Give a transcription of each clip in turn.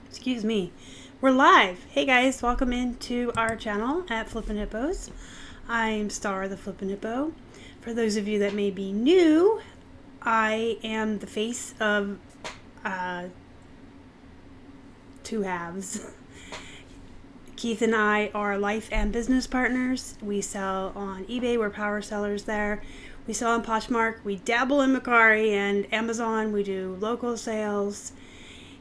Excuse me. We're live. Hey guys, welcome into our channel at Flippin Hippos. I'm Star the Flippin Hippo. For those of you that may be new, I am the face of two halves. Keith and I are life and business partners. We sell on eBay. We're power sellers there. We sell on Poshmark. We dabble in Mercari and Amazon. We do local sales.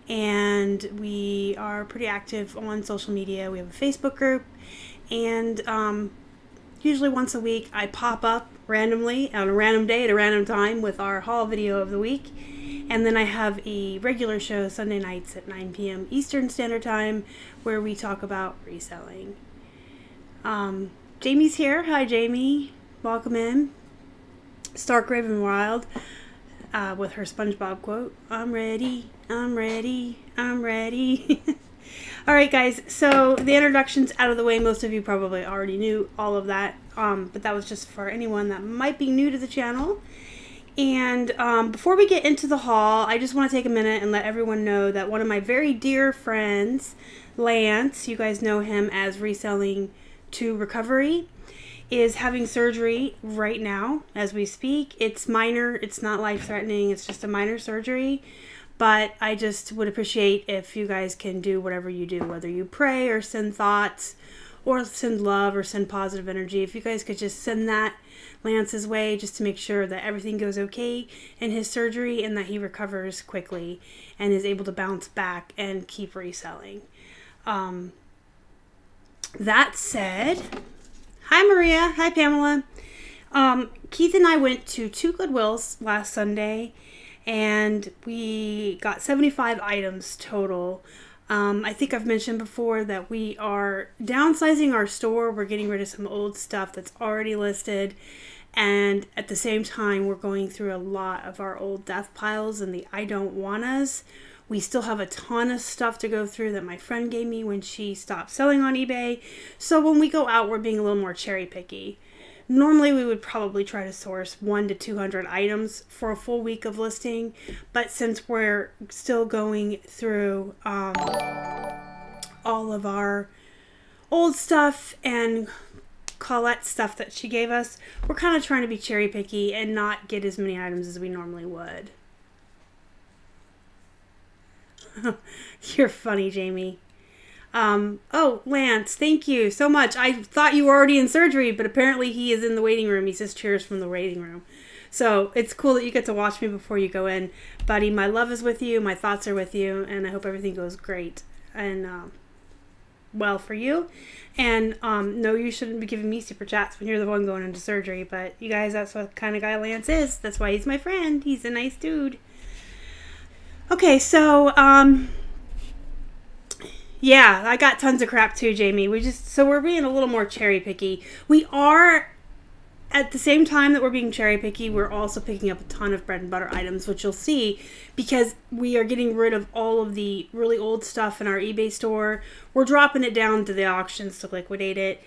And we are pretty active on social media. We have a Facebook group. And usually once a week I pop up randomly on a random day at a random time with our haul video of the week. And then I have a regular show Sunday nights at 9 p.m. Eastern Standard Time where we talk about reselling. Jamie's here. Hi, Jamie. Welcome in. Stark Raven Wild with her SpongeBob quote. I'm ready. I'm ready. I'm ready. All right, guys. So the introduction's out of the way. Most of you probably already knew all of that. But that was just for anyone that might be new to the channel. And before we get into the haul, I just want to take a minute and let everyone know that one of my very dear friends, Lance, you guys know him as Reselling to Recovery, is having surgery right now as we speak. It's minor. It's not life-threatening. It's just a minor surgery. But I just would appreciate if you guys can do whatever you do, whether you pray or send thoughts or send love or send positive energy. If you guys could just send that Lance's way just to make sure that everything goes okay in his surgery and that he recovers quickly and is able to bounce back and keep reselling. That said, hi Maria, hi Pamela. Keith and I went to 2 Goodwills last Sunday and we got 75 items total. I think I've mentioned before that we are downsizing our store. We're getting rid of some old stuff that's already listed. And at the same time, we're going through a lot of our old death piles and the I don't wannas. We still have a ton of stuff to go through that my friend gave me when she stopped selling on eBay. So when we go out, we're being a little more cherry picky. Normally, we would probably try to source 100 to 200 items for a full week of listing. But since we're still going through all of our old stuff and Colette stuff that she gave us, we're kind of trying to be cherry picky and not get as many items as we normally would. You're funny, Jamie. Oh, Lance, thank you so much. I thought you were already in surgery, but apparently he is in the waiting room. He says cheers from the waiting room. So it's cool that you get to watch me before you go in. Buddy, my love is with you. My thoughts are with you. And I hope everything goes great and well for you. And no, you shouldn't be giving me super chats when you're the one going into surgery. But you guys, that's what kind of guy Lance is. That's why he's my friend. He's a nice dude. Okay, so yeah, I got tons of crap too, Jamie. So we're being a little more cherry picky. We are, at the same time that we're being cherry picky, we're also picking up a ton of bread and butter items, which you'll see because we are getting rid of all of the really old stuff in our eBay store. We're dropping it down to the auctions to liquidate it.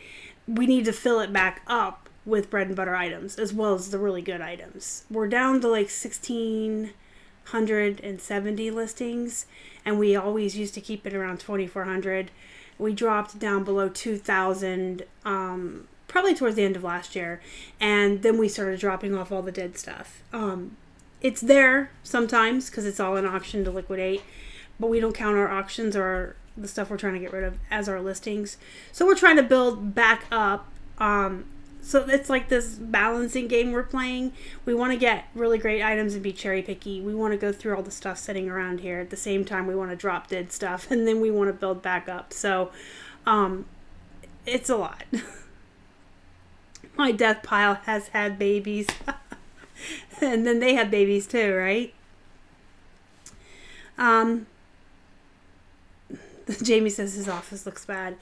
We need to fill it back up with bread and butter items as well as the really good items. We're down to like 1,670 listings. And we always used to keep it around 2,400. We dropped down below 2,000 probably towards the end of last year. And then we started dropping off all the dead stuff. It's there sometimes because it's all an auction to liquidate. But we don't count our auctions or the stuff we're trying to get rid of as our listings. So we're trying to build back up. So it's like this balancing game we're playing. We want to get really great items and be cherry picky. We want to go through all the stuff sitting around here. At the same time, we want to drop dead stuff. And then we want to build back up. So it's a lot. My death pile has had babies. And then they had babies too, right? Jamie says his office looks bad.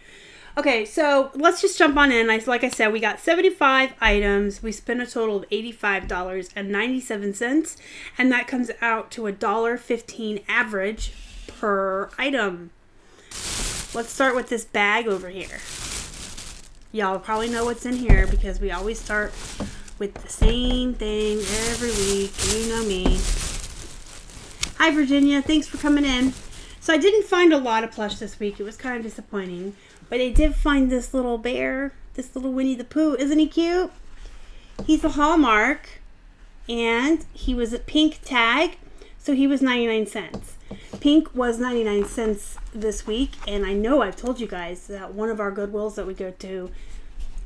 Okay, so let's just jump on in. Like I said, we got 75 items. We spent a total of $85.97, and that comes out to $1.15 average per item. Let's start with this bag over here. Y'all probably know what's in here because we always start with the same thing every week. You know me. Hi, Virginia. Thanks for coming in. So I didn't find a lot of plush this week. It was kind of disappointing. But I did find this little bear, this little Winnie the Pooh. Isn't he cute? He's a Hallmark. And he was a pink tag. So he was 99 cents. Pink was 99 cents this week. And I know I've told you guys that one of our Goodwills that we go to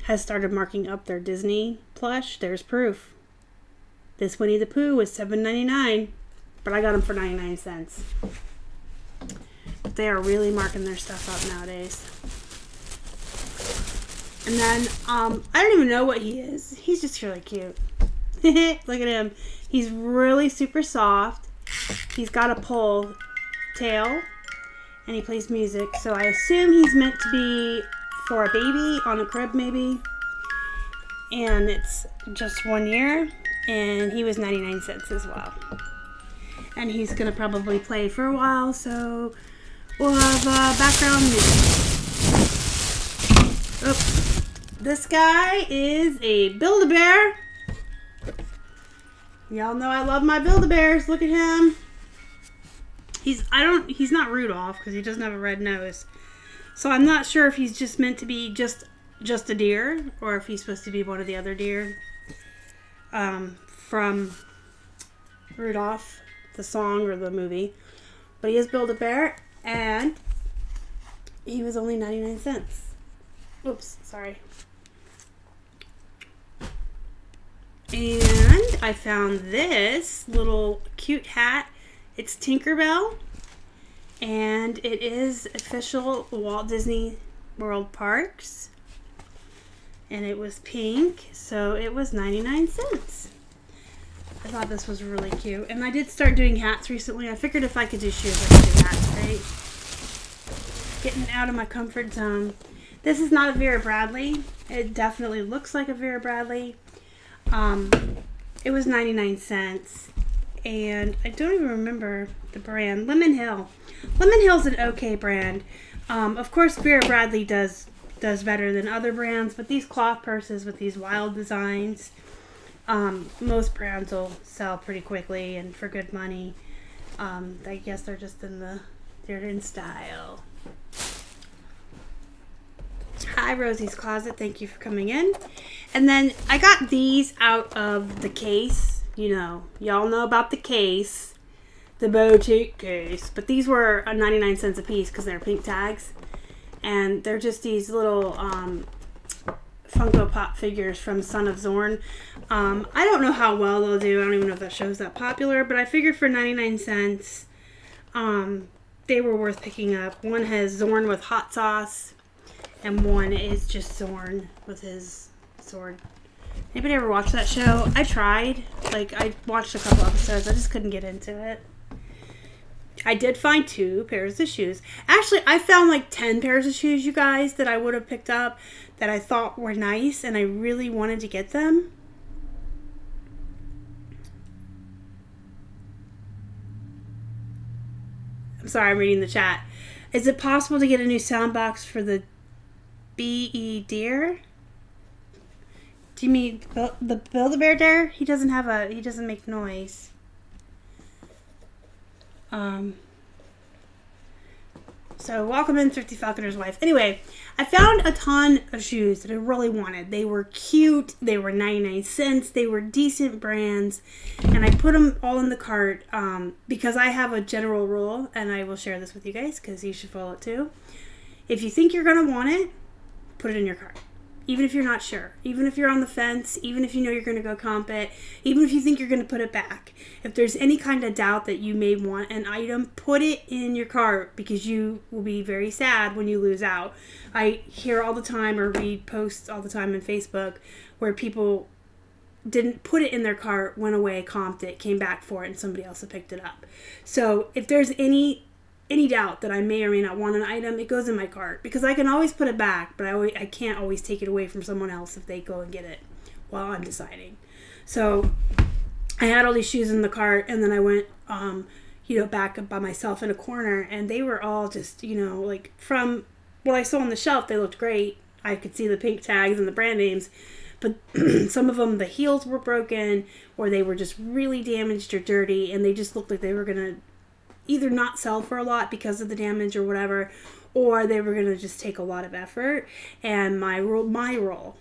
has started marking up their Disney plush. There's proof. This Winnie the Pooh was $7.99. But I got them for 99 cents. They are really marking their stuff up nowadays. And then, I don't even know what he is. He's just really cute. Look at him. He's really super soft. He's got a pull tail. And he plays music. So I assume he's meant to be for a baby on a crib maybe. And it's just 1 year. And he was 99 cents as well. And he's going to probably play for a while. So we'll have background music. Oh, this guy is a Build-A-Bear. Y'all know I love my Build-A-Bears. Look at him. He's not Rudolph because he doesn't have a red nose. So I'm not sure if he's just meant to be just a deer or if he's supposed to be one of the other deer from Rudolph, the song or the movie. But he is Build-A-Bear. And he was only 99 cents. Oops, sorry. And I found this little cute hat. It's Tinkerbell. And it is official Walt Disney World Parks. And it was pink, so it was 99 cents. I thought this was really cute. And I did start doing hats recently. I figured if I could do shoes, I could do hats, right? Getting out of my comfort zone. This is not a Vera Bradley. It definitely looks like a Vera Bradley. It was 99 cents. And I don't even remember the brand. Lemon Hill. Lemon Hill's an okay brand. Of course, Vera Bradley does better than other brands. But these cloth purses with these wild designs, most brands will sell pretty quickly and for good money. I guess they're just they're in style. Hi, Rosie's Closet. Thank you for coming in. And then I got these out of the case. You know, y'all know about the case, the boutique case. But these were 99 cents a piece because they're pink tags. And they're just these little Funko Pop figures from Son of Zorn. I don't know how well they'll do. I don't even know if that show's that popular. But I figured for 99 cents, they were worth picking up. One has Zorn with hot sauce. And one is just Zorn with his sword. Anybody ever watch that show? I tried. Like, I watched a couple episodes. I just couldn't get into it. I did find 2 pairs of shoes. Actually, I found like 10 pairs of shoes, you guys, that I would have picked up that I thought were nice. And I really wanted to get them. I'm sorry, I'm reading the chat. Is it possible to get a new sound box for the B.E. Deer? Do you mean the Build-A-Bear Deer? He doesn't make noise. So welcome in, Thrifty Falconer's wife. Anyway, I found a ton of shoes that I really wanted. They were cute. They were 99 cents. They were decent brands. And I put them all in the cart because I have a general rule, and I will share this with you guys because you should follow it too. If you think you're going to want it, put it in your cart. Even if you're not sure. Even if you're on the fence. Even if you know you're going to go comp it. Even if you think you're going to put it back. If there's any kind of doubt that you may want an item, put it in your cart because you will be very sad when you lose out. I hear all the time or read posts all the time on Facebook where people didn't put it in their cart, went away, comped it, came back for it, and somebody else had picked it up. So if there's any doubt that I may or may not want an item, it goes in my cart because I can always put it back, but I can't always take it away from someone else if they go and get it while I'm deciding. So I had all these shoes in the cart, and then I went, back up by myself in a corner, and they were all just, like from what I saw on the shelf, they looked great. I could see the pink tags and the brand names, but some of them, the heels were broken, or they were just really damaged or dirty, and they just looked like they were gonna either not sell for a lot because of the damage or whatever, or they were going to just take a lot of effort. And my rule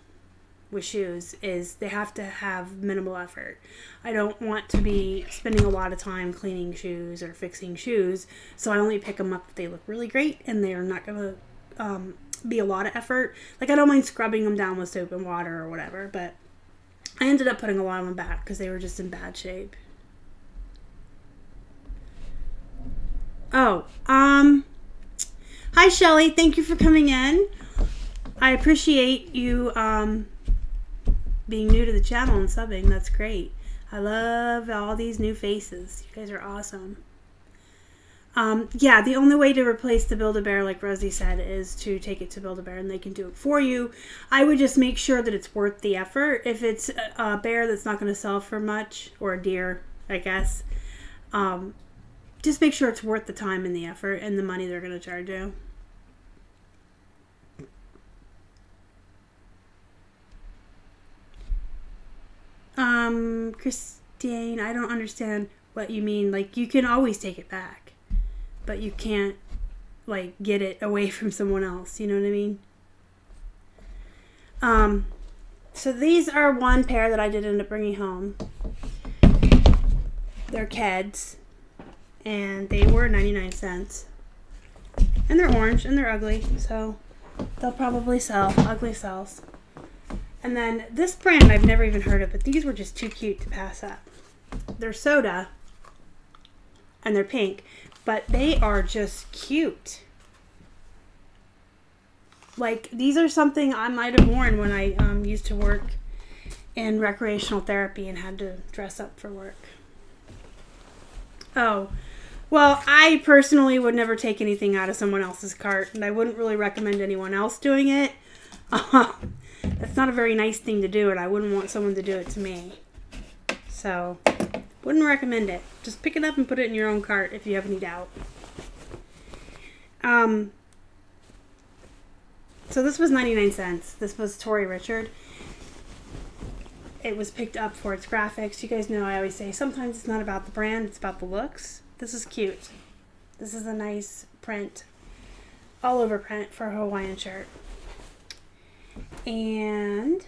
with shoes is they have to have minimal effort. I don't want to be spending a lot of time cleaning shoes or fixing shoes, so I only pick them up if they look really great and they're not going to be a lot of effort. Like, I don't mind scrubbing them down with soap and water or whatever, but I ended up putting a lot of them back because they were just in bad shape. Oh, hi Shelly, thank you for coming in. I appreciate you being new to the channel and subbing. That's great. I love all these new faces. You guys are awesome. Yeah, the only way to replace the Build-A-Bear, like Rosie said, is to take it to Build-A-Bear and they can do it for you. I would just make sure that it's worth the effort. If it's a bear that's not going to sell for much, or a deer, I guess, just make sure it's worth the time and the effort and the money they're going to charge you. Christine, I don't understand what you mean. Like, you can always take it back, but you can't, like, get it away from someone else. You know what I mean? So these are one pair that I did end up bringing home. They're Keds, and they were 99 cents. And they're orange, and they're ugly, so they'll probably sell. Ugly sells. And then this brand I've never even heard of, but these were just too cute to pass up. They're soda, and they're pink, but they are just cute. Like, these are something I might have worn when I used to work in recreational therapy and had to dress up for work. Oh, well, I personally would never take anything out of someone else's cart, and I wouldn't really recommend anyone else doing it. That's not a very nice thing to do, and I wouldn't want someone to do it to me. So, wouldn't recommend it. Just pick it up and put it in your own cart if you have any doubt. So this was 99 cents. This was Tori Richard. It was picked up for its graphics. You guys know I always say sometimes it's not about the brand, it's about the looks. This is cute. This is a nice print, all over print for a Hawaiian shirt. And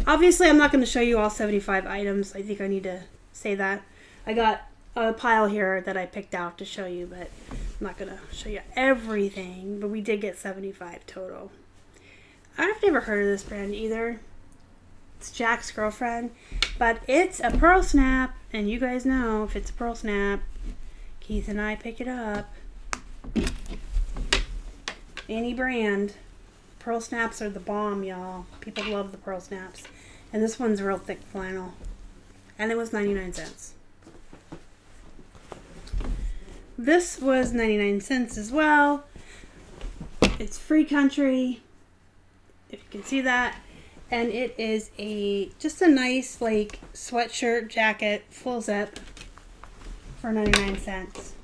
obviously I'm not going to show you all 75 items. I think I need to say that. I got a pile here that I picked out to show you, but I'm not going to show you everything. But we did get 75 total. I've never heard of this brand either. It's Jack's Girlfriend, but it's a pearl snap, and you guys know if it's a pearl snap, Keith and I pick it up. Any brand. Pearl snaps are the bomb, y'all. People love the pearl snaps. And this one's real thick flannel. And it was 99 cents. This was 99 cents as well. It's free country, if you can see that. And it is just a nice, like, sweatshirt jacket, full zip, for 99 cents.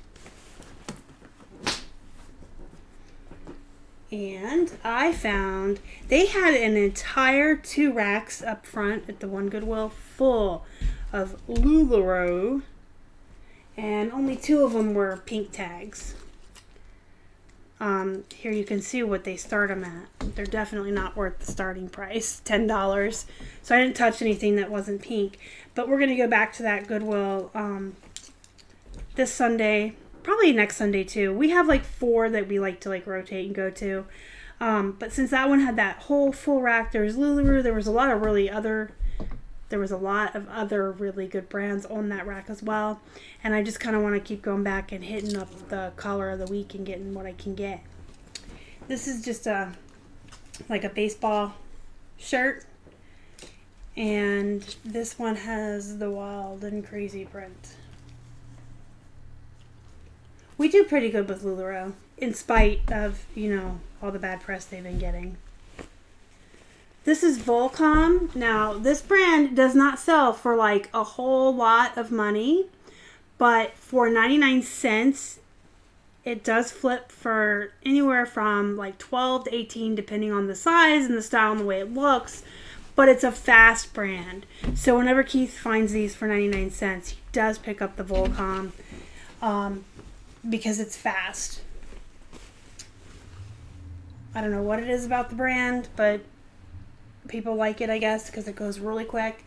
And I found they had an entire 2 racks up front at the one Goodwill full of LuLaRoe, and only 2 of them were pink tags. Here you can see what they start them at. They're definitely not worth the starting price, $10. So I didn't touch anything that wasn't pink. But we're going to go back to that Goodwill this Sunday. Probably next Sunday too. We have like 4 that we like to like rotate and go to. But since that one had that whole full rack, there's LuLaRoe. There was a lot of other really good brands on that rack as well. And I just kind of want to keep going back and hitting up the color of the week and getting what I can get. This is just like a baseball shirt. And this one has the wild and crazy print. We do pretty good with LuLaRoe, in spite of, you know, all the bad press they've been getting. This is Volcom. Now, this brand does not sell for like a whole lot of money, but for 99 cents, it does flip for anywhere from like 12 to 18, depending on the size and the style and the way it looks. But it's a fast brand. So whenever Keith finds these for 99 cents, he does pick up the Volcom. because it's fast. I don't know what it is about the brand, but people like it, I guess, because it goes really quick.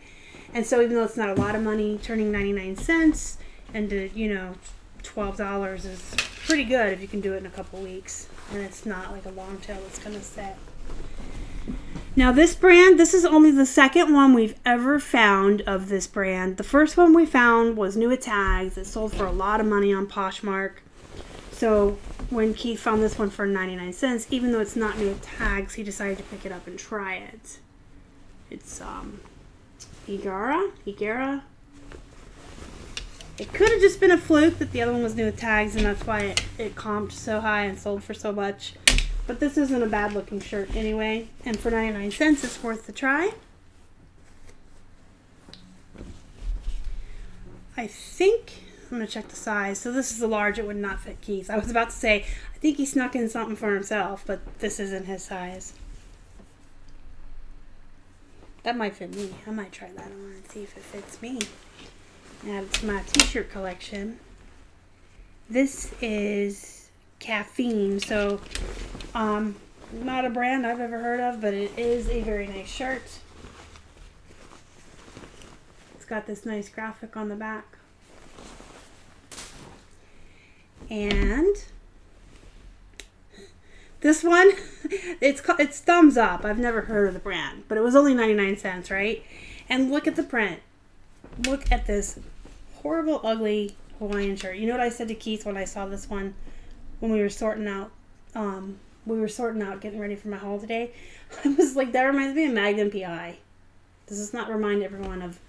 And so even though it's not a lot of money, turning 99 cents into, you know, $12 is pretty good if you can do it in a couple weeks. And it's not like a long tail that's going to sit. Now this brand, this is only the second one we've ever found of this brand. The first one we found was new at tags. It sold for a lot of money on Poshmark. So when Keith found this one for 99 cents, even though it's not new at tags, he decided to pick it up and try it. It's Higara. It could have just been a fluke that the other one was new at tags, and that's why it comped so high and sold for so much. But this isn't a bad looking shirt anyway, and for 99 cents it's worth the try. I think, I'm going to check the size. So this is a large. It would not fit Keith. I was about to say, I think he snuck in something for himself, but this isn't his size. That might fit me. I might try that on and see if it fits me. Add it to my t-shirt collection. This is Caffeine. So, not a brand I've ever heard of, but it is a very nice shirt. It's got this nice graphic on the back. And this one, it's thumbs up. I've never heard of the brand, but it was only 99 cents, right? And look at the print. Look at this horrible, ugly Hawaiian shirt. You know what I said to Keith when I saw this one when we were sorting out, getting ready for my haul today? I was like, that reminds me of Magnum PI. Does this not remind everyone of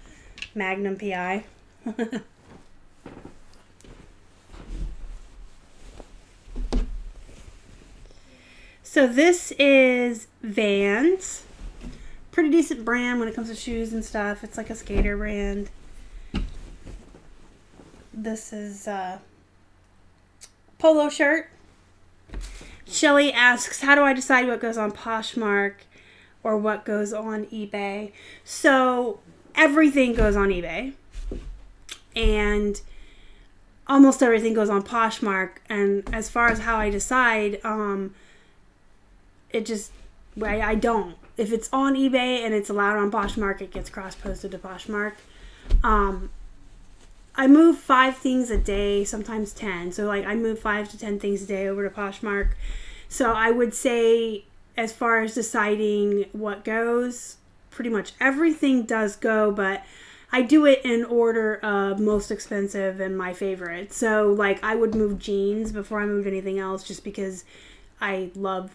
Magnum PI? So this is Vans. Pretty decent brand when it comes to shoes and stuff. It's like a skater brand. This is a polo shirt. Shelly asks, how do I decide what goes on Poshmark or what goes on eBay? So everything goes on eBay. And almost everything goes on Poshmark. And as far as how I decide, I don't. If it's on eBay and it's allowed on Poshmark, it gets cross-posted to Poshmark. I move 5 things a day, sometimes 10. So like I move 5 to 10 things a day over to Poshmark. So I would say as far as deciding what goes, pretty much everything does go, but I do it in order of most expensive and my favorite. So like I would move jeans before I moved anything else just because I love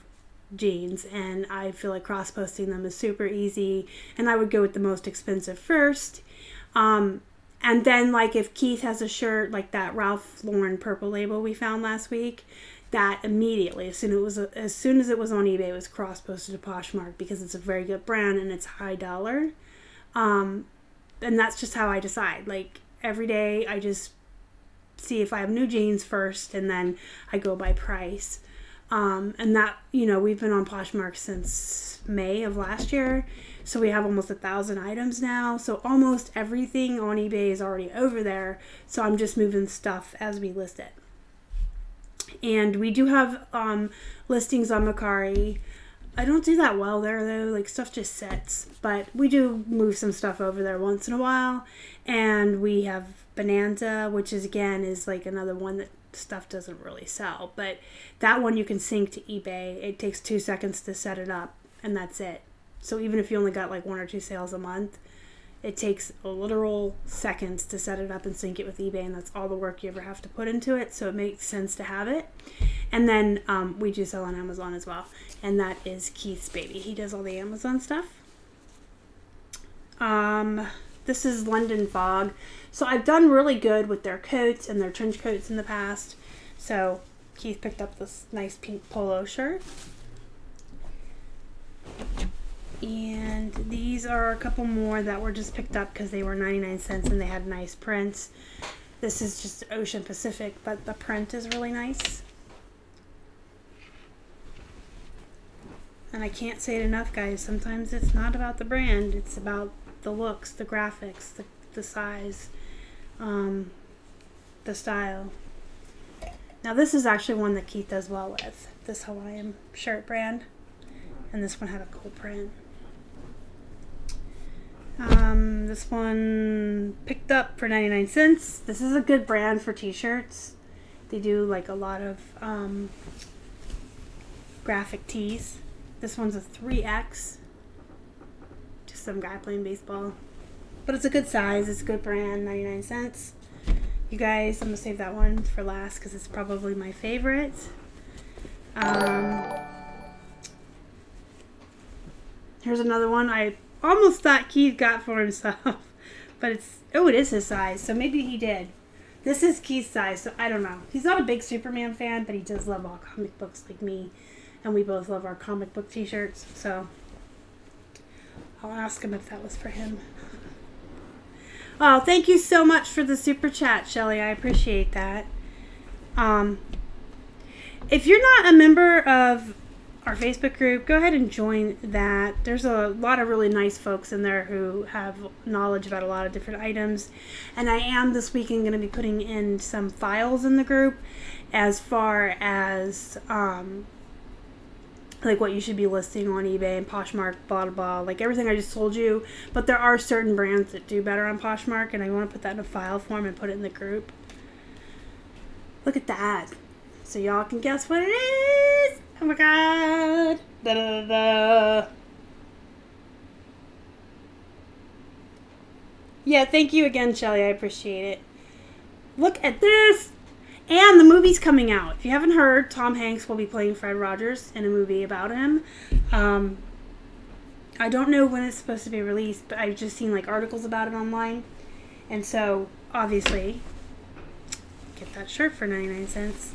jeans and I feel like cross-posting them is super easy, and I would go with the most expensive first. And then like if Keith has a shirt like that Ralph Lauren purple label we found last week, that immediately as soon as it was on eBay, it was cross-posted to Poshmark because it's a very good brand and it's high dollar. And that's just how I decide. Like every day I just see if I have new jeans first and then I go by price. And that, you know, we've been on Poshmark since May of last year, so we have almost 1,000 items now, so almost everything on eBay is already over there, so I'm just moving stuff as we list it. And we do have listings on Mercari. I don't do that well there though, like stuff just sits, but we do move some stuff over there once in a while. And we have Bonanza, which is again is like another one that stuff doesn't really sell, but that one you can sync to eBay. It takes 2 seconds to set it up and that's it. So even if you only got like 1 or 2 sales a month, it takes a literal seconds to set it up and sync it with eBay, and that's all the work you ever have to put into it, so it makes sense to have it. And then we do sell on Amazon as well, and that is Keith's baby. He does all the Amazon stuff. This is London Fog. So I've done really good with their coats and their trench coats in the past. So Keith picked up this nice pink polo shirt. And these are a couple more that were just picked up because they were 99 cents and they had nice prints. This is just Ocean Pacific, but the print is really nice. And I can't say it enough, guys. Sometimes it's not about the brand. It's about the looks, the graphics, the size, the style. Now this is actually one that Keith does well with, this Hawaiian shirt brand. And this one had a cool print. This one picked up for 99 cents. This is a good brand for t-shirts. They do like a lot of graphic tees. This one's a 3X. Just some guy playing baseball. But it's a good size. It's a good brand. 99 cents. You guys, I'm going to save that one for last because it's probably my favorite. Here's another one I almost thought Keith got for himself. But it's, oh, it is his size. So maybe he did. This is Keith's size, so I don't know. He's not a big Superman fan, but he does love all comic books like me. And we both love our comic book t-shirts. So I'll ask him if that was for him. Oh, thank you so much for the super chat, Shelly. I appreciate that. If you're not a member of our Facebook group, go ahead and join that. There's a lot of really nice folks in there who have knowledge about a lot of different items. And I am this weekend going to be putting in some files in the group as far as like what you should be listing on eBay and Poshmark, blah, blah, blah. Like everything I just told you. But there are certain brands that do better on Poshmark, and I want to put that in a file form and put it in the group. Look at that. So y'all can guess what it is. Oh my god. Da, da, da, da. Yeah, thank you again, Shelly. I appreciate it. Look at this. And the movie's coming out. If you haven't heard, Tom Hanks will be playing Fred Rogers in a movie about him. I don't know when it's supposed to be released, but I've just seen like articles about it online. And so, obviously, get that shirt for 99 cents.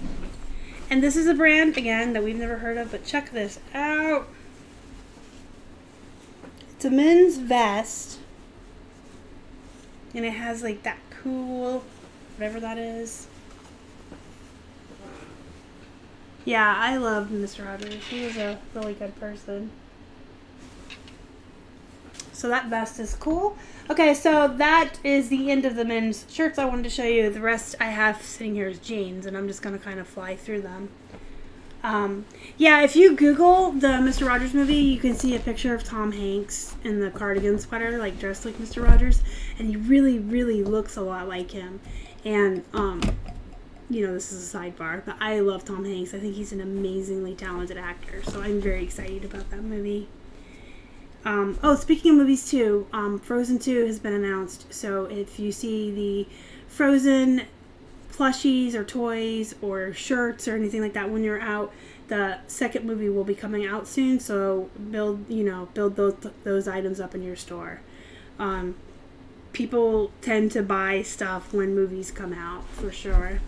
And this is a brand, again, that we've never heard of, but check this out. It's a men's vest. And it has like that cool, whatever that is. Yeah, I love Mr. Rogers. He was a really good person. So that vest is cool. Okay, so that is the end of the men's shirts I wanted to show you. The rest I have sitting here is jeans, and I'm just going to kind of fly through them. Yeah, if you Google the Mr. Rogers movie, you can see a picture of Tom Hanks in the cardigan sweater, like dressed like Mr. Rogers, and he really, really looks a lot like him. And, you know, this is a sidebar, but I love Tom Hanks. I think he's an amazingly talented actor, so I'm very excited about that movie. Oh, speaking of movies too, Frozen 2 has been announced, so if you see the Frozen plushies or toys or shirts or anything like that when you're out, the second movie will be coming out soon, so build those items up in your store. People tend to buy stuff when movies come out, for sure.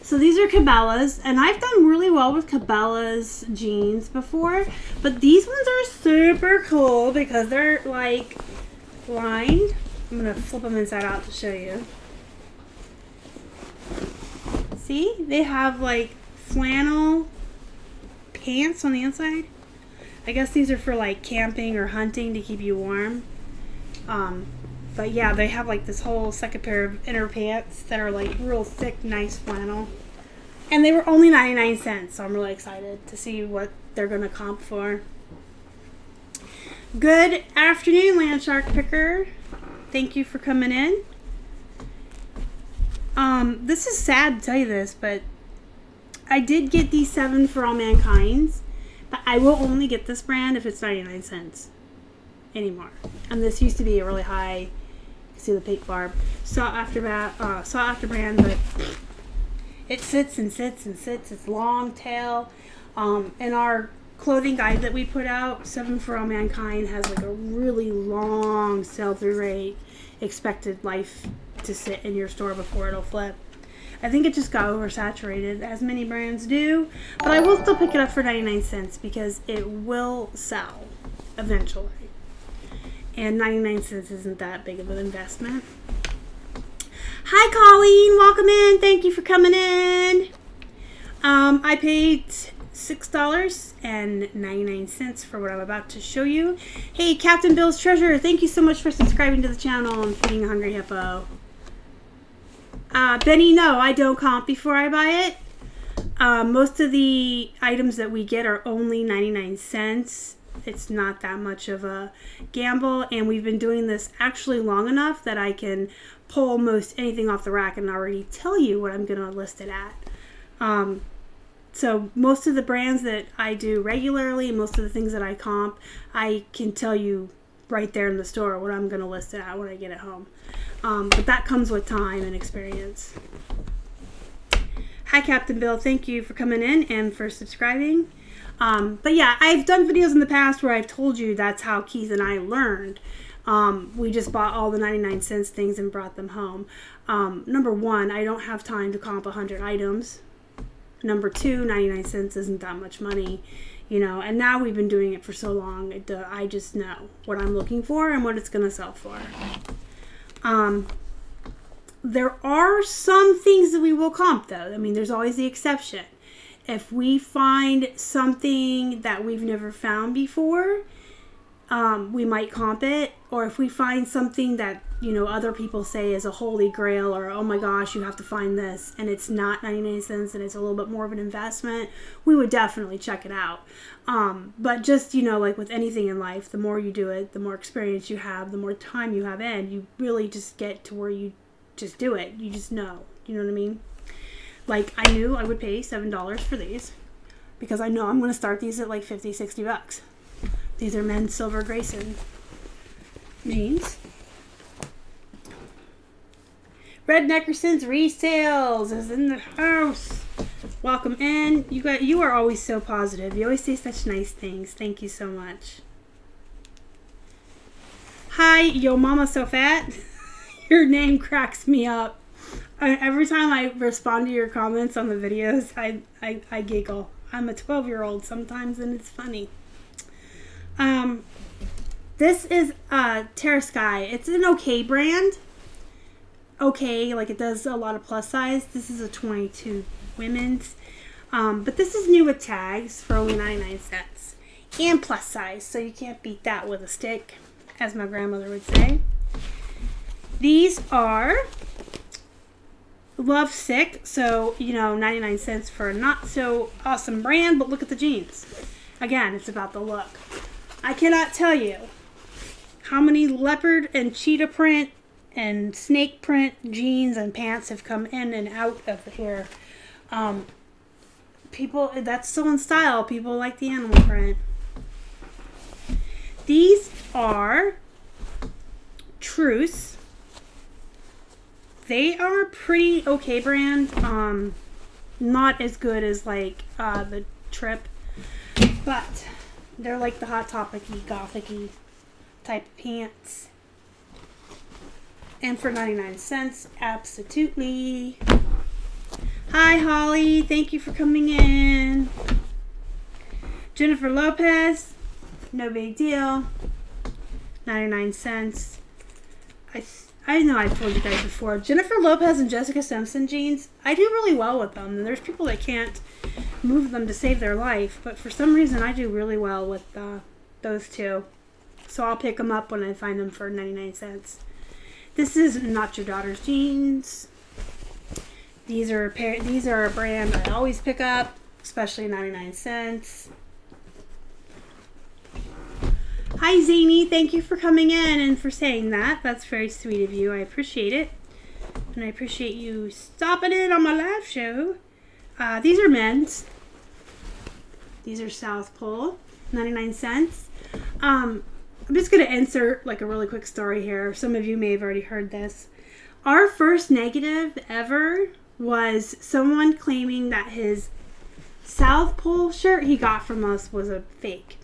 So these are Cabela's, and I've done really well with Cabela's jeans before, but these ones are super cool because they're like lined. I'm going to flip them inside out to show you. See? They have like flannel pants on the inside. I guess these are for like camping or hunting to keep you warm. But yeah, they have like this whole second pair of inner pants that are like real thick, nice flannel. And they were only 99 cents, so I'm really excited to see what they're going to comp for. Good afternoon, Landshark Picker. Thank you for coming in. This is sad to tell you this, but I did get these 7 for All Mankind's, but I will only get this brand if it's 99 cents anymore. And this used to be a really high, you can see the pink barb, sought after brand, but it sits and sits and sits. It's long tail. In our clothing guide that we put out, 7 for All Mankind has like a really long sell-through rate, expected life to sit in your store before it'll flip. I think it just got oversaturated, as many brands do, but I will still pick it up for 99 cents because it will sell eventually. And 99 cents isn't that big of an investment. Hi, Colleen. Welcome in. Thank you for coming in. I paid $6.99 for what I'm about to show you. Hey, Captain Bill's Treasure. Thank you so much for subscribing to the channel and feeding a hungry hippo. Benny, no, I don't comp before I buy it. Most of the items that we get are only 99 cents. It's not that much of a gamble, and we've been doing this actually long enough that I can pull most anything off the rack and already tell you what I'm going to list it at. So most of the brands that I do regularly, most of the things that I comp, I can tell you right there in the store what I'm going to list it at when I get it home. But that comes with time and experience. Hi, Captain Bill. Thank you for coming in and for subscribing. But yeah, I've done videos in the past where I've told you that's how Keith and I learned. We just bought all the 99 cents things and brought them home. Number one, I don't have time to comp 100 items. Number two, 99 cents isn't that much money, you know, and now we've been doing it for so long, I just know what I'm looking for and what it's going to sell for. There are some things that we will comp, though. I mean, there's always the exception. If we find something that we've never found before, we might comp it. Or if we find something that, you know, other people say is a holy grail, or, oh my gosh, you have to find this, and it's not 99 cents and it's a little bit more of an investment, we would definitely check it out. But just, you know, like with anything in life, the more you do it, the more experience you have, the more time you have in, you really just get to where you just do it. You just know. You know what I mean? Like, I knew I would pay $7 for these because I know I'm going to start these at like 50, 60 bucks. These are men's silver Grayson jeans. Red Neckerson's Resales is in the house. Welcome in. You are always so positive. You always say such nice things. Thank you so much. Hi, yo mama so fat. Your name cracks me up. Every time I respond to your comments on the videos, I giggle. I'm a 12-year-old sometimes, and it's funny. This is Terra Sky. It's an okay brand. Okay, like it does a lot of plus size. This is a 22 women's. But this is new with tags for only 99 cents. And plus size, so you can't beat that with a stick, as my grandmother would say. These are Love Sick, so, you know, 99 cents for a not so awesome brand, but look at the jeans. Again, it's about the look. I cannot tell you how many leopard and cheetah print and snake print jeans and pants have come in and out of here. People, that's still in style. People like the animal print. These are Truce. They are a pretty okay brand. Not as good as like the Trip, but they're like the Hot Topic-y, gothic-y type of pants. And for 99 cents, absolutely. Hi, Holly. Thank you for coming in. Jennifer Lopez. No big deal. 99 cents. I know I've told you guys before. Jennifer Lopez and Jessica Simpson jeans, I do really well with them. And there's people that can't move them to save their life. But for some reason, I do really well with those two. So I'll pick them up when I find them for 99 cents. This is Not Your Daughter's jeans. These are a brand I always pick up, especially 99 cents. Hi, Zany. Thank you for coming in and for saying that. That's very sweet of you. I appreciate it. And I appreciate you stopping in on my live show. These are men's. These are South Pole, 99 cents. I'm just going to insert like a really quick story here. Some of you may have already heard this. Our first negative ever was someone claiming that his South Pole shirt he got from us was a fake.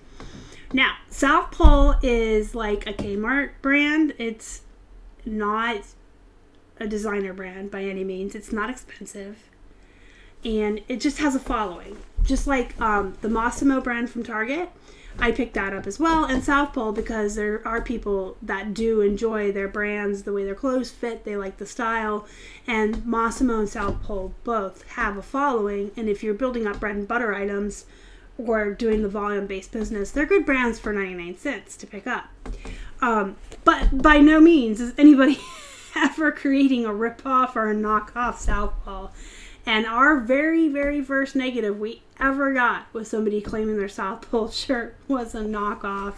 Now, South Pole is like a Kmart brand. It's not a designer brand by any means. It's not expensive. And it just has a following. Just like the Massimo brand from Target. I picked that up as well. And South Pole, because there are people that do enjoy their brands, the way their clothes fit. They like the style. And Massimo and South Pole both have a following. And if you're building up bread and butter items or doing the volume-based business, they're good brands for 99 cents to pick up. But by no means is anybody ever creating a ripoff or a knockoff Southpaw. And our very, very first negative we ever got was somebody claiming their Southpaw shirt was a knockoff.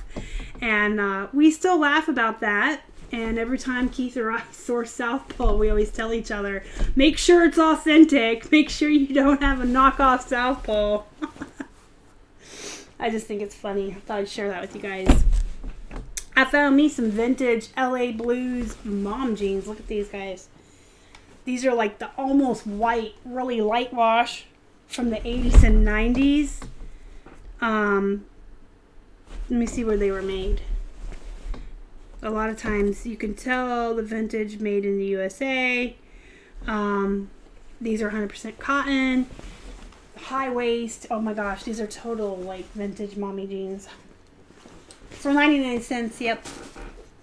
And we still laugh about that. And every time Keith or I source Southpaw, we always tell each other, make sure it's authentic. Make sure you don't have a knockoff Southpaw. I just think it's funny. I thought I'd share that with you guys. I found me some vintage LA Blues mom jeans. Look at these guys. These are like the almost white, really light wash from the 80s and 90s. Let me see where they were made. A lot of times you can tell the vintage made in the USA. These are 100% cotton. High waist. Oh my gosh, these are total like vintage mommy jeans. For 99 cents, yep.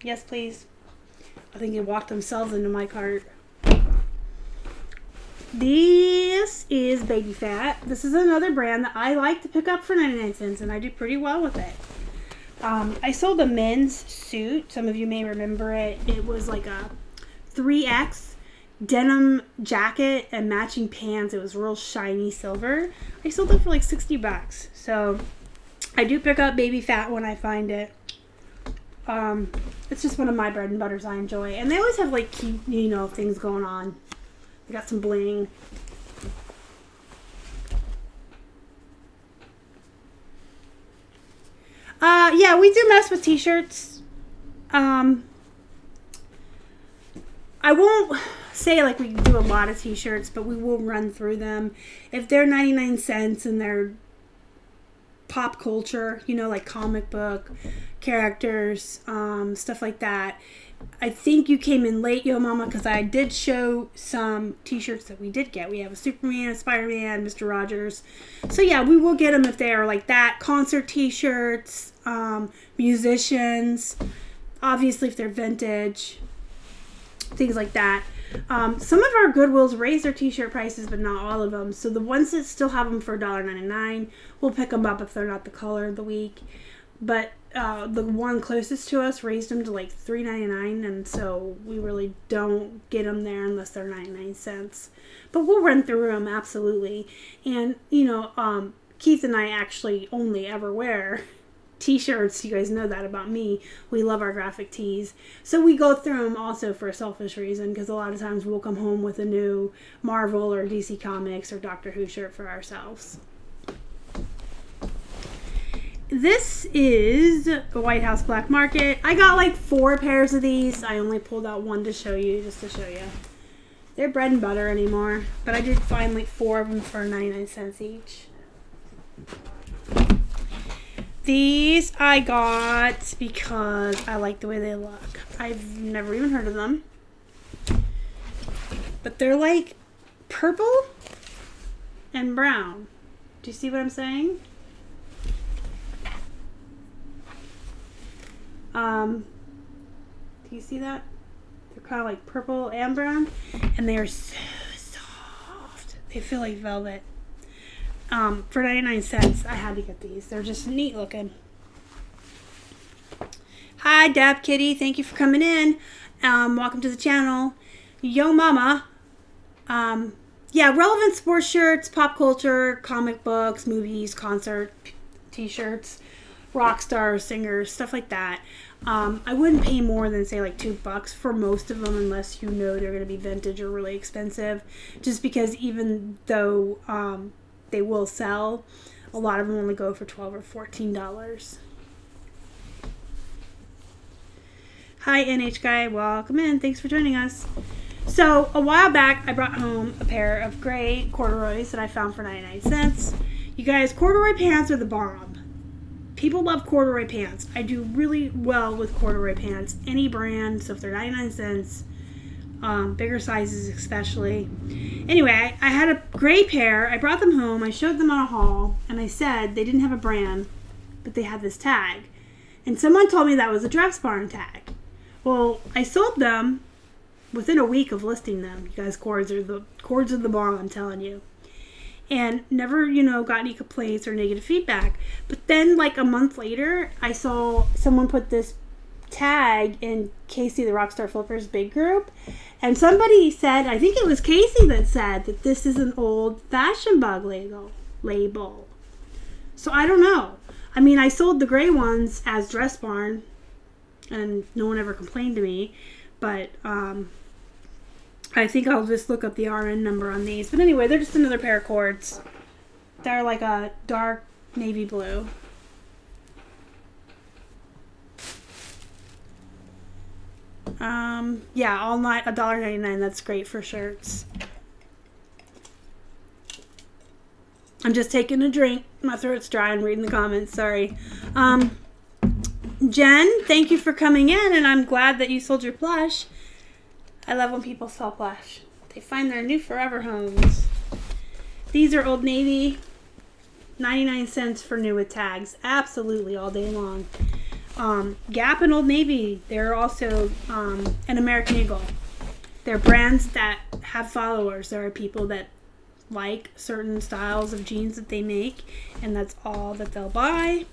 Yes, please. I think they walked themselves into my cart. This is Baby Fat. This is another brand that I like to pick up for 99 cents, and I do pretty well with it. I sold a men's suit. Some of you may remember it. It was like a 3X denim jacket and matching pants. It was real shiny silver. I sold it for like 60 bucks. So I do pick up Baby Fat when I find it. It's just one of my bread and butters I enjoy. And they always have like cute, you know, things going on. They got some bling. Yeah, we do mess with t-shirts. I won't say like we do a lot of t-shirts, but we will run through them. If they're 99 cents and they're pop culture, you know, like comic book characters, stuff like that. I think you came in late, Yo Mama, because I did show some t-shirts that we did get. We have a Superman, a Spider-Man, Mr. Rogers. So yeah, we will get them if they are like that. Concert t-shirts, musicians, obviously if they're vintage, things like that. Some of our Goodwills raise their t-shirt prices, but not all of them. So the ones that still have them for $1.99, we'll pick them up if they're not the color of the week. But the one closest to us raised them to like $3.99, and so we really don't get them there unless they're 99 cents. But we'll run through them, absolutely. And, you know, Keith and I actually only ever wear t-shirts. You guys know that about me. We love our graphic tees. So we go through them also for a selfish reason, because a lot of times we'll come home with a new Marvel or DC Comics or Doctor Who shirt for ourselves. This is the White House Black Market. I got like 4 pairs of these. I only pulled out one to show you, just to show you. They're bread and butter anymore, but I did find like 4 of them for 99 cents each. These I got because I like the way they look. I've never even heard of them. But they're like purple and brown. Do you see what I'm saying? Do you see that? They're kind of like purple and brown, and they are so soft. They feel like velvet. For 99 cents, I had to get these. They're just neat looking. Hi, Dab Kitty. Thank you for coming in. Welcome to the channel. Yo Mama. Yeah, relevant sports shirts, pop culture, comic books, movies, concert, t-shirts, rock stars, singers, stuff like that. I wouldn't pay more than, say, like $2 for most of them unless you know they're going to be vintage or really expensive. Just because even though they will sell, a lot of them only go for $12 or $14. Hi, NH Guy. Welcome in. Thanks for joining us. So, a while back, I brought home a pair of gray corduroys that I found for 99 cents. You guys, corduroy pants are the bomb. People love corduroy pants. I do really well with corduroy pants. Any brand, so if they're 99 cents, bigger sizes especially. Anyway, I had a gray pair. I brought them home. I showed them on a haul, and I said they didn't have a brand, but they had this tag. And someone told me that was a Dress Barn tag. Well, I sold them within a week of listing them. You guys, cords are the bomb, I'm telling you. And never, you know, got any complaints or negative feedback. But then, like a month later, I saw someone put this tag in Casey the Rockstar Flippers big group, and somebody said, I think it was Casey that said that this is an old Fashion Bug label. So I don't know. I mean, I sold the gray ones as Dress Barn, and no one ever complained to me, but I think I'll just look up the RN number on these. But anyway, they're just another pair of cords. They're like a dark navy blue. Yeah, all night, $1.99. That's great for shirts. I'm just taking a drink. My throat's dry and reading the comments. Sorry. Jen, thank you for coming in, and I'm glad that you sold your plush. I love when people sell plush. They find their new forever homes. These are Old Navy. 99 cents for new with tags. Absolutely all day long. Gap and Old Navy, they're also an American Eagle. They're brands that have followers. There are people that like certain styles of jeans that they make, and that's all that they'll buy.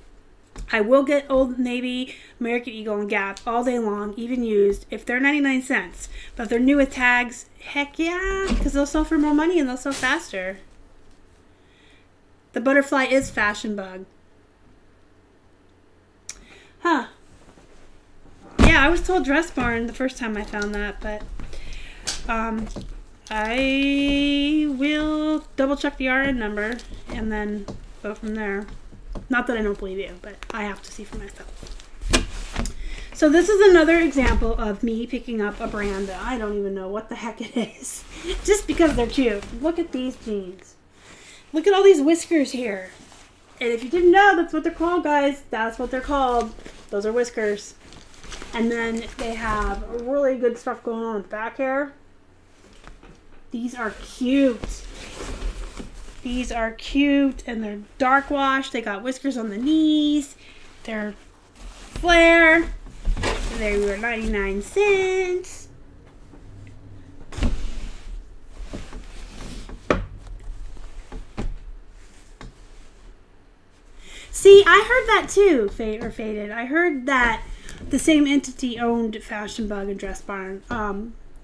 I will get Old Navy, American Eagle, and Gap all day long, even used, if they're 99 cents. But if they're new with tags, heck yeah, because they'll sell for more money and they'll sell faster. The butterfly is Fashion Bug. Huh. Yeah, I was told Dress Barn the first time I found that, but I will double check the RN number and then go from there. Not that I don't believe you, but I have to see for myself. So this is another example of me picking up a brand that I don't even know what the heck it is. Just because they're cute. Look at these jeans. Look at all these whiskers here. And if you didn't know, that's what they're called, guys. That's what they're called. Those are whiskers. And then they have really good stuff going on with the back hair. These are cute. These are cute, and they're dark wash. They got whiskers on the knees. They're flare. They were 99 cents. See, I heard that too, Faded. I heard that the same entity owned Fashion Bug and Dress Barn.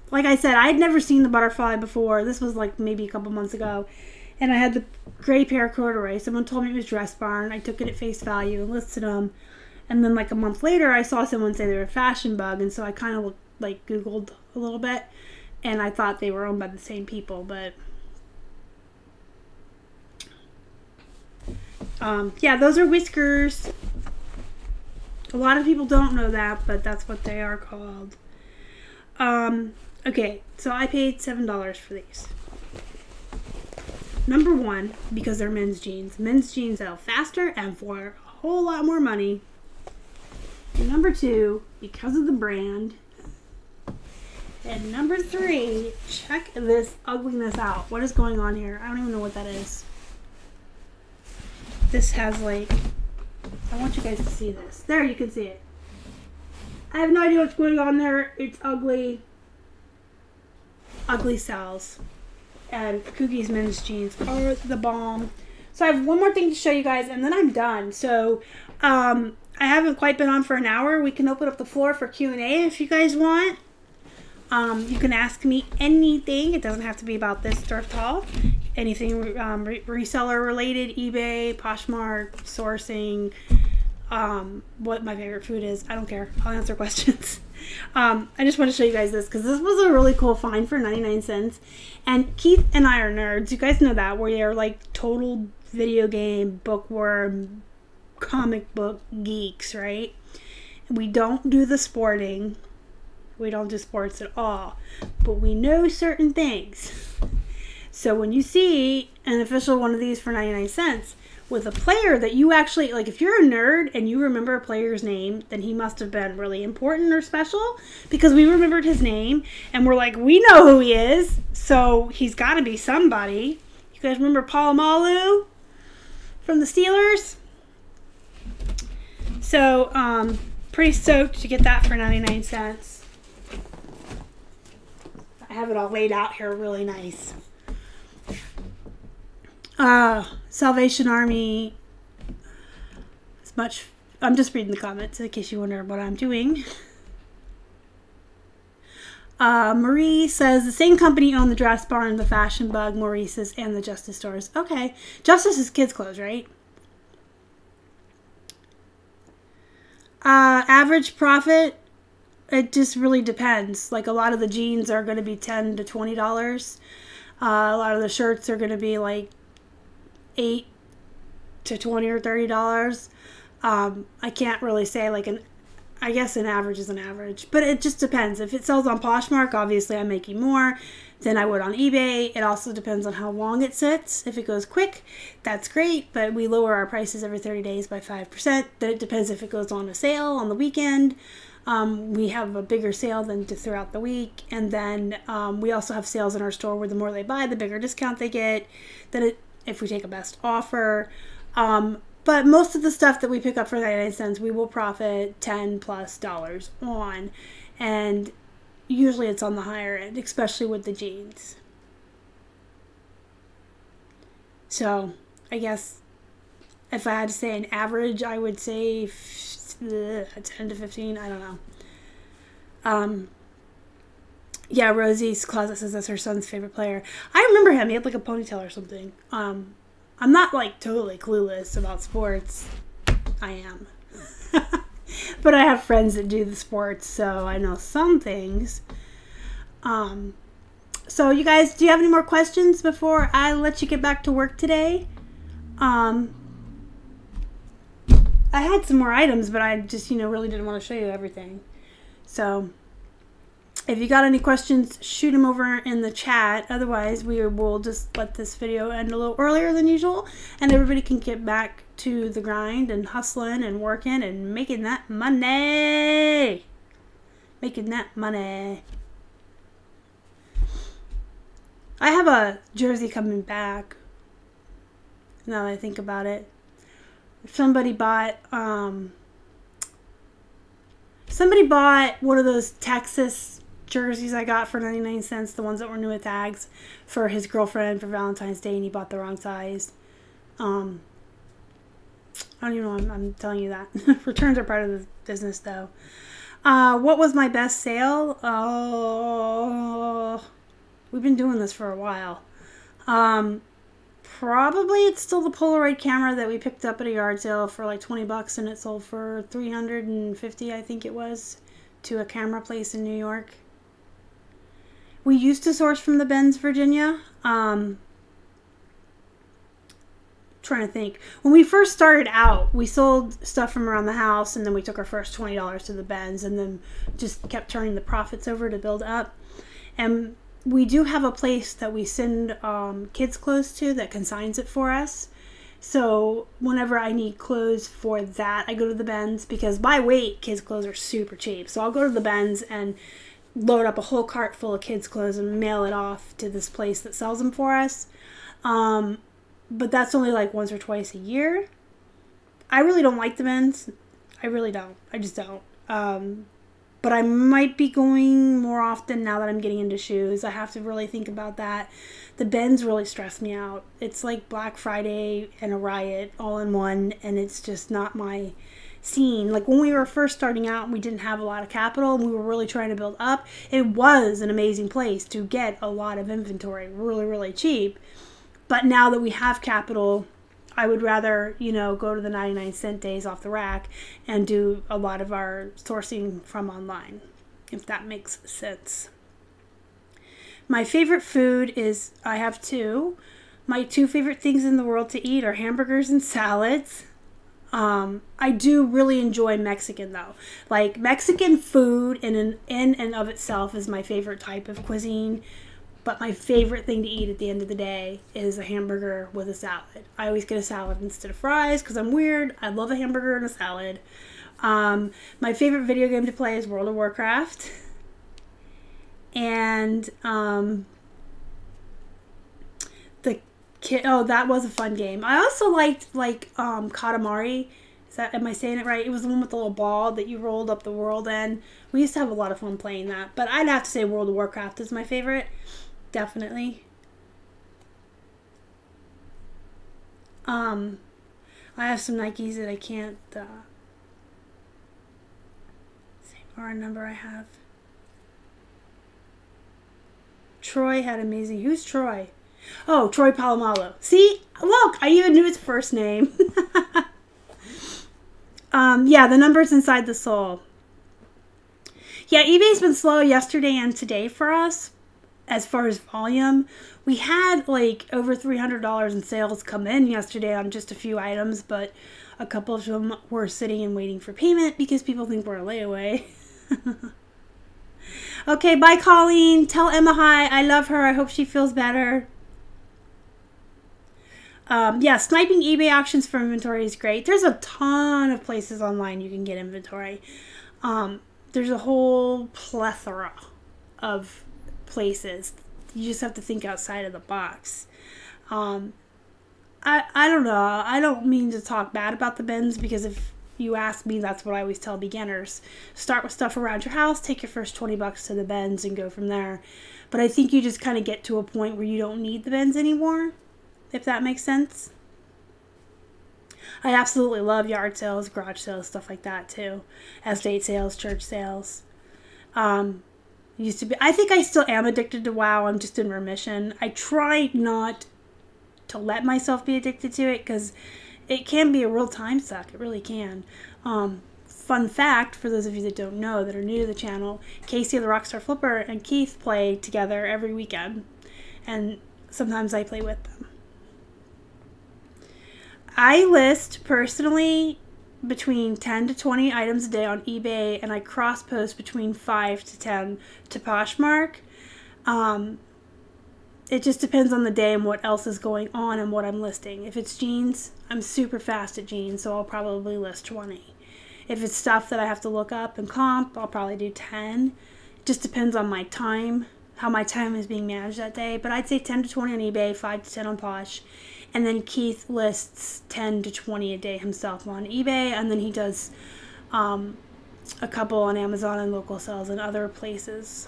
Like I said, I had never seen the butterfly before. This was like maybe a couple months ago. And I had the gray pair of corduroy. Someone told me it was Dress Barn. I took it at face value and listed them. And then like a month later, I saw someone say they were Fashion Bug. And so I kind of like Googled a little bit. And I thought they were owned by the same people. But yeah, those are whiskers. A lot of people don't know that, but that's what they are called. Okay, so I paid $7 for these. Number one, because they're men's jeans. Men's jeans sell faster and for a whole lot more money. And number two, because of the brand. And number three, check this ugliness out. What is going on here? I don't even know what that is. This has like, I want you guys to see this. There, you can see it. I have no idea what's going on there. It's ugly. Ugly sells. And Cookie's men's jeans are the bomb. So I have one more thing to show you guys, and then I'm done. So I haven't quite been on for an hour. We can open up the floor for Q&A if you guys want. You can ask me anything. It doesn't have to be about this thrift haul. Anything reseller related, eBay, Poshmark, sourcing, what my favorite food is. I don't care. I'll answer questions. I just want to show you guys this because this was a really cool find for 99 cents. And Keith and I are nerds. You guys know that. We are like total video game, bookworm, comic book geeks, right? We don't do the sporting. We don't do sports at all. But we know certain things. So when you see an official one of these for 99 cents with a player that you actually, like if you're a nerd and you remember a player's name, then he must have been really important or special because we remembered his name and we're like, we know who he is. So he's got to be somebody. You guys remember Polymailers from the Steelers? So pretty stoked to get that for 99 cents. I have it all laid out here really nice. Salvation Army. As much. I'm just reading the comments in case you wonder what I'm doing. Marie says the same company owned the Dress Barn, the Fashion Bug, Maurice's, and the Justice stores. Okay. Justice is kids' clothes, right? Average profit, it just really depends. Like a lot of the jeans are going to be $10 to $20. A lot of the shirts are going to be like $8 to $20 or $30. I can't really say like I guess an average is an average, but it just depends. If it sells on Poshmark, obviously I'm making more than I would on eBay. It also depends on how long it sits. If it goes quick, that's great, but we lower our prices every 30 days by 5%. Then it depends if it goes on a sale on the weekend. We have a bigger sale than throughout the week, and then we also have sales in our store where the more they buy, the bigger discount they get. If we take a best offer. But most of the stuff that we pick up for 99 cents, we will profit $10+ on. And usually it's on the higher end, especially with the jeans. So I guess if I had to say an average, I would say 10 to 15. I don't know. Yeah, Rosie's Closet says that's her son's favorite player. I remember him. He had like a ponytail or something. I'm not like totally clueless about sports. I am. But I have friends that do the sports, so I know some things. So you guys, do you have any more questions before I let you get back to work today? I had some more items, but I just, really didn't want to show you everything. So if you got any questions, shoot them over in the chat. Otherwise, we will just let this video end a little earlier than usual, and everybody can get back to the grind and hustling and working and making that money. Making that money. I have a jersey coming back, now that I think about it. Somebody bought one of those Texas jerseys I got for 99 cents, the ones that were new with tags, for his girlfriend for Valentine's Day, and he bought the wrong size. I don't even know I'm telling you that. Returns are part of the business, though. What was my best sale? Oh, we've been doing this for a while. Probably it's still the Polaroid camera that we picked up at a yard sale for like $20, and it sold for $350, I think it was, to a camera place in New York. We used to source from the Bends, Virginia. Trying to think. When we first started out, we sold stuff from around the house, and then we took our first $20 to the Bends, and then just kept turning the profits over to build up. And we do have a place that we send kids' clothes to that consigns it for us. So whenever I need clothes for that, I go to the Bends, because by weight, kids' clothes are super cheap. So I'll go to the Bends and load up a whole cart full of kids' clothes and mail it off to this place that sells them for us. But that's only like once or twice a year. I really don't like the Bends. I really don't. I just don't. But I might be going more often now that I'm getting into shoes. I have to really think about that. The Bends really stress me out. It's like Black Friday and a riot all in one, and it's just not my scene. Like when we were first starting out and we didn't have a lot of capital and we were really trying to build up, it was an amazing place to get a lot of inventory really, really cheap. But now that we have capital, I would rather, go to the 99 cent days off the rack and do a lot of our sourcing from online, if that makes sense. My favorite food is, I have two. My two favorite things in the world to eat are hamburgers and salads. I do really enjoy Mexican, though. Like, Mexican food in and of itself is my favorite type of cuisine. But my favorite thing to eat at the end of the day is a hamburger with a salad. I always get a salad instead of fries because I'm weird. I love a hamburger and a salad. My favorite video game to play is World of Warcraft. And that was a fun game. I also liked Katamari. Am I saying it right? It was the one with the little ball that you rolled up the world in. We used to have a lot of fun playing that. But I'd have to say World of Warcraft is my favorite. Definitely. I have some Nikes that I can't say our number I have. Troy had amazing. Who's Troy? Oh, Troy Polamalu. See, look, I even knew his first name. Yeah, the numbers inside the sole. Yeah, eBay's been slow yesterday and today for us as far as volume. We had like over $300 in sales come in yesterday on just a few items, but a couple of them were sitting and waiting for payment because people think we're a layaway. Okay, bye, Colleen. Tell Emma hi. I love her. I hope she feels better. Yeah, sniping eBay auctions for inventory is great. There's a ton of places online you can get inventory. There's a whole plethora of places. You just have to think outside of the box. I don't know. I don't mean to talk bad about the bins, because if you ask me, that's what I always tell beginners. Start with stuff around your house, take your first 20 bucks to the bins and go from there. But I think you just kind of get to a point where you don't need the bins anymore, if that makes sense. I absolutely love yard sales, garage sales, stuff like that too. Estate sales, church sales. Used to be. I think I still am addicted to WoW. I'm just in remission. I try not to let myself be addicted to it, because it can be a real time suck. It really can. Fun fact, for those of you that don't know, that are new to the channel, Casey the Rockstar Flipper and Keith play together every weekend. And sometimes I play with them. I list personally between 10 to 20 items a day on eBay, and I cross post between 5 to 10 to Poshmark. It just depends on the day and what else is going on and what I'm listing. If it's jeans, I'm super fast at jeans, so I'll probably list 20. If it's stuff that I have to look up and comp, I'll probably do 10. It just depends on my time, how my time is being managed that day. But I'd say 10 to 20 on eBay, 5 to 10 on Posh. And then Keith lists 10 to 20 a day himself on eBay. And then he does a couple on Amazon and local sales and other places.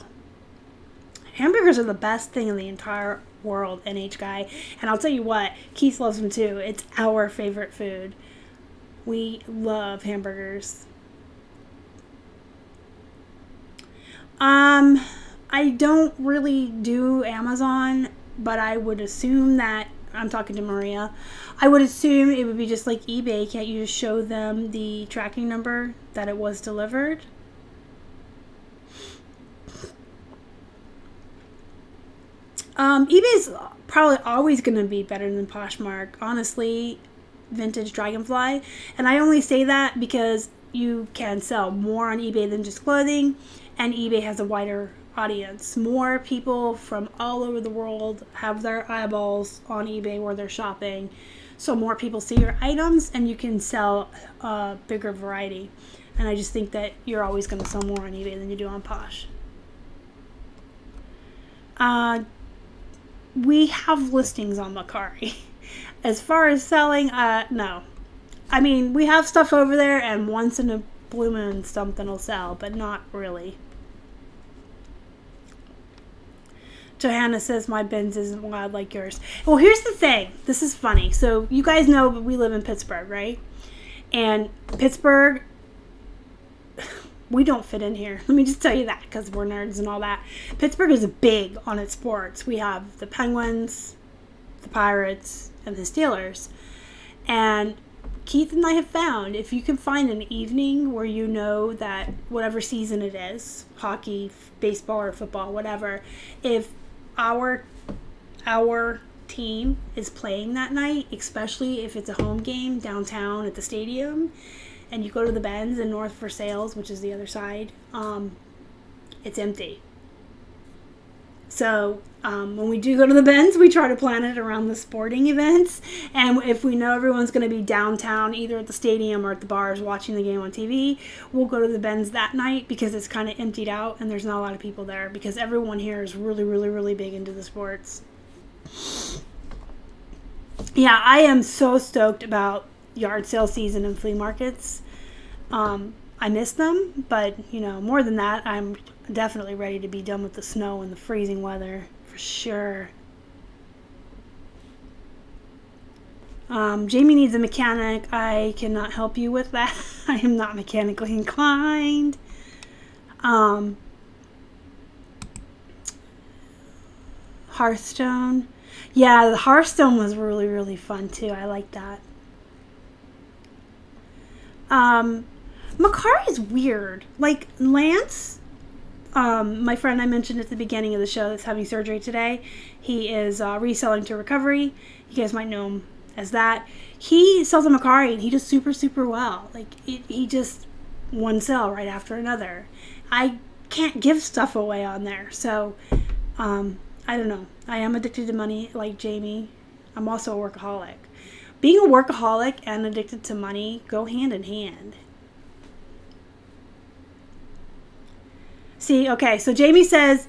Hamburgers are the best thing in the entire world, NH guy. And I'll tell you what, Keith loves them too. It's our favorite food. We love hamburgers. I don't really do Amazon, but I would assume that, I'm talking to Maria, I would assume it would be just like eBay. Can't you just show them the tracking number that it was delivered? eBay's probably always going to be better than Poshmark, honestly. Vintage Dragonfly. And I only say that because you can sell more on eBay than just clothing, and eBay has a wider audience. More people from all over the world have their eyeballs on eBay where they're shopping, so more people see your items and you can sell a bigger variety. And I just think that you're always going to sell more on eBay than you do on Posh. We have listings on Macari. As far as selling, no. I mean, we have stuff over there, and once in a blue moon something will sell, but not really. Johanna says my bins isn't wild like yours. Well, here's the thing. This is funny. So you guys know we live in Pittsburgh, right? And Pittsburgh, we don't fit in here. Let me just tell you that, because we're nerds and all that. Pittsburgh is big on its sports. We have the Penguins, the Pirates, and the Steelers. And Keith and I have found, if you can find an evening where you know that whatever season it is, hockey, baseball, or football, whatever, if our team is playing that night, especially if it's a home game downtown at the stadium, and you go to the Benz in North for Sales, which is the other side, it's empty. So when we do go to the Benz, we try to plan it around the sporting events. And if we know everyone's going to be downtown, either at the stadium or at the bars watching the game on TV, we'll go to the Benz that night because it's kind of emptied out and there's not a lot of people there, because everyone here is really, really, really big into the sports. Yeah, I am so stoked about yard sale season and flea markets. I miss them, but, you know, more than that, I'm definitely ready to be done with the snow and the freezing weather, for sure. Jamie needs a mechanic. I cannot help you with that. I am not mechanically inclined. Hearthstone. Yeah, the Hearthstone was really, really fun too. I like that. Macari's weird. Like Lance, my friend I mentioned at the beginning of the show that's having surgery today, he is reselling to recovery. You guys might know him as that. He sells a Macari and he does super, super well. Like he just one sale right after another. I can't give stuff away on there, so I don't know. I am addicted to money like Jamie. I'm also a workaholic. Being a workaholic and addicted to money go hand in hand. See, okay, so Jamie says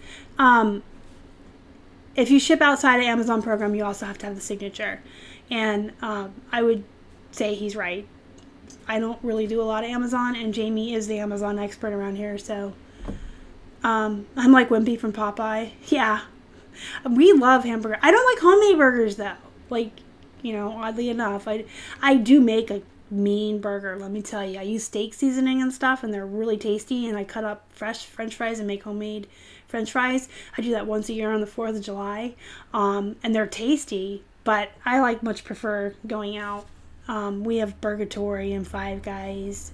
if you ship outside of Amazon program, you also have to have the signature. And I would say he's right. I don't really do a lot of Amazon, and Jamie is the Amazon expert around here, so I'm like Wimpy from Popeye. Yeah, we love hamburger. I don't like homemade burgers, though. Like, you know, oddly enough, I do make a mean burger, let me tell you. I use steak seasoning and stuff, and they're really tasty, and I cut up fresh French fries and make homemade French fries. I do that once a year on the 4th of July, and they're tasty, but I much prefer going out. We have Burgatory and Five Guys.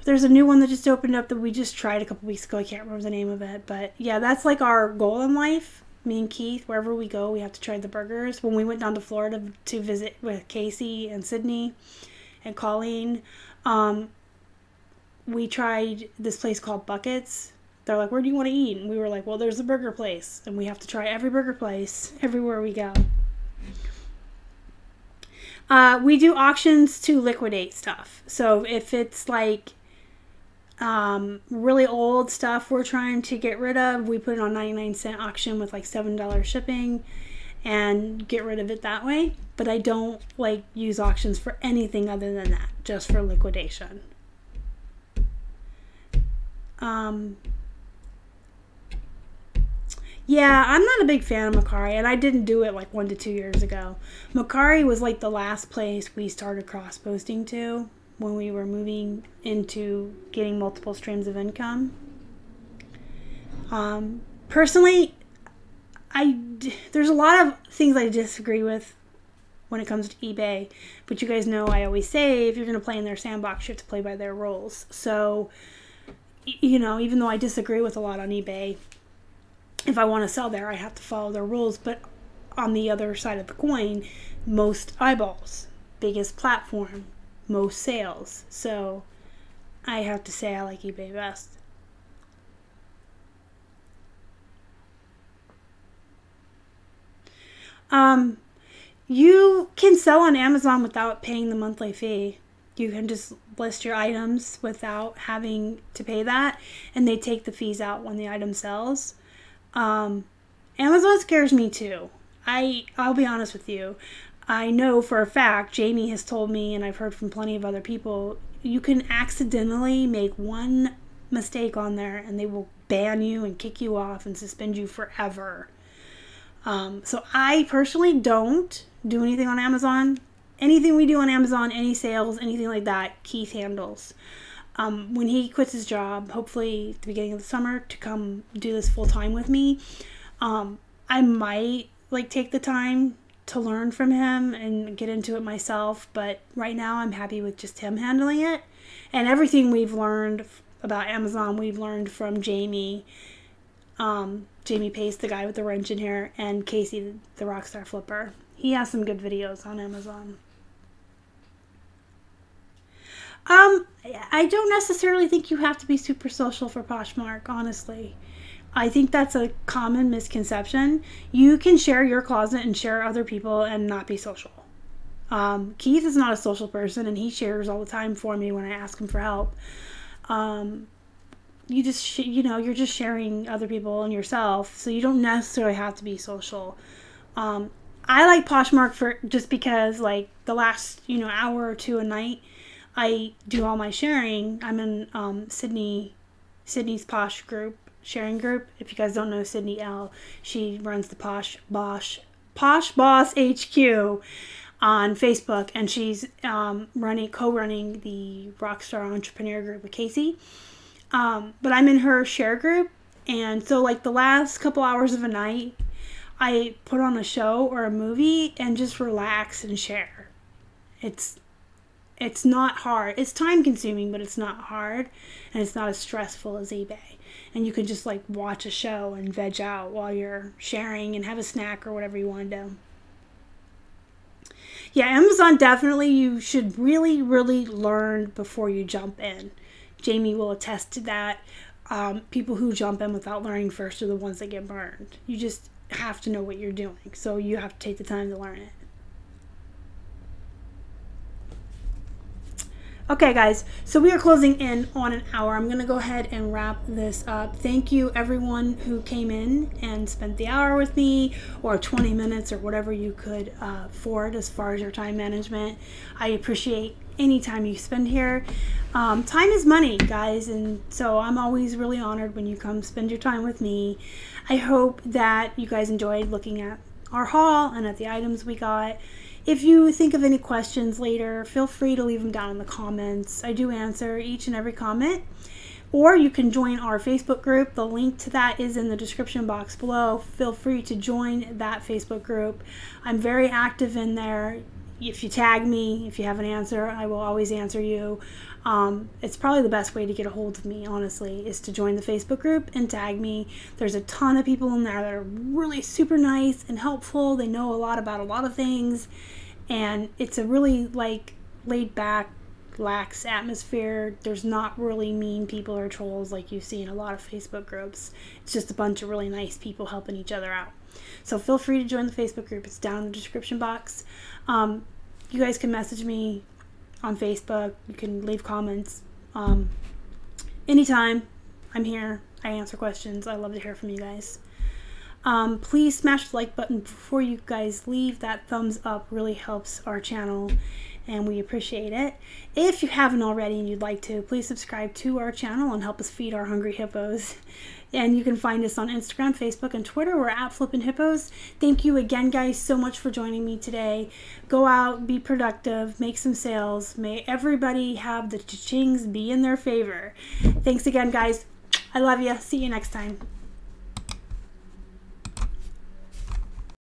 There's a new one that just opened up that we just tried a couple weeks ago. I can't remember the name of it, but yeah, that's like our goal in life. Me and Keith, wherever we go, we have to try the burgers. When we went down to Florida to visit with Casey and Sydney and Colleen, we tried this place called Buckets. They're like, where do you want to eat? And we were like, well, there's a burger place, and we have to try every burger place everywhere we go. We do auctions to liquidate stuff. So if it's like really old stuff we're trying to get rid of, we put it on 99-cent auction with like $7 shipping and get rid of it that way. But I don't like use auctions for anything other than that, just for liquidation. Yeah, I'm not a big fan of Macari, and I didn't do it like 1 to 2 years ago. Macari was like the last place we started cross-posting to when we were moving into getting multiple streams of income. Personally, there's a lot of things I disagree with when it comes to eBay, but you guys know I always say if you're going to play in their sandbox, you have to play by their rules. So, you know, even though I disagree with a lot on eBay, if I want to sell there, I have to follow their rules. But on the other side of the coin, most eyeballs, biggest platform, most sales. So I have to say I like eBay best. You can sell on Amazon without paying the monthly fee. You can just list your items without having to pay that, and they take the fees out when the item sells. Amazon scares me too. I'll be honest with you. I know for a fact, Jamie has told me, and I've heard from plenty of other people, you can accidentally make one mistake on there and they will ban you and kick you off and suspend you forever. So I personally don't do anything on Amazon. Anything we do on Amazon, any sales, anything like that, Keith handles. When he quits his job, hopefully at the beginning of the summer, to come do this full time with me, I might take the time to learn from him and get into it myself. But right now I'm happy with just him handling it. And everything we've learned about Amazon, we've learned from Jamie. Jamie Pace, the guy with the wrench in here, and Casey, the Rockstar Flipper. He has some good videos on Amazon. I don't necessarily think you have to be super social for Poshmark, honestly. I think that's a common misconception. You can share your closet and share other people and not be social. Keith is not a social person, and he shares all the time for me when I ask him for help. You just, you're just sharing other people and yourself, so you don't necessarily have to be social. I like Poshmark just because, the last, hour or two a night, I do all my sharing. I'm in Sydney's Posh group, sharing group. If you guys don't know Sydney L, she runs the Posh Boss HQ on Facebook, and she's co-running the Rockstar Entrepreneur group with Casey. But I'm in her share group, And so like the last couple hours of a night, I put on a show or a movie and just relax and share. It's not hard. It's time consuming, but it's not hard, and it's not as stressful as eBay. And you can just like watch a show and veg out while you're sharing and have a snack or whatever you want to do. Yeah, Amazon definitely, you should really, really learn before you jump in. Jamie will attest to that. People who jump in without learning first are the ones that get burned. You just have to know what you're doing. So you have to take the time to learn it. Okay, guys, so we are closing in on an hour. I'm going to go ahead and wrap this up. Thank you, everyone who came in and spent the hour with me, or 20 minutes, or whatever you could afford as far as your time management. I appreciate any time you spend here. Time is money, guys, and so I'm always really honored when you come spend your time with me. I hope that you guys enjoyed looking at our haul and at the items we got. If you think of any questions later, feel free to leave them down in the comments. I do answer each and every comment. Or you can join our Facebook group. The link to that is in the description box below. Feel free to join that Facebook group. I'm very active in there. If you tag me, if you have an answer, I will always answer you. It's probably the best way to get a hold of me, honestly, is to join the Facebook group and tag me. There's a ton of people in there that are really super nice and helpful. They know a lot about a lot of things, and it's a really like laid back, lax atmosphere. There's not really mean people or trolls like you see in a lot of Facebook groups. It's just a bunch of really nice people helping each other out. So feel free to join the Facebook group. It's down in the description box. You guys can message me on Facebook. You can leave comments. Anytime. I'm here. I answer questions. I love to hear from you guys. Please smash the like button before you guys leave. That thumbs up really helps our channel, and we appreciate it. If you haven't already and you'd like to, please subscribe to our channel and help us feed our hungry hippos. And you can find us on Instagram, Facebook, and Twitter. We're at Flippin Hippos. Thank you again, guys, so much for joining me today. Go out, be productive, make some sales. May everybody have the cha-chings be in their favor. Thanks again, guys. I love you. See you next time.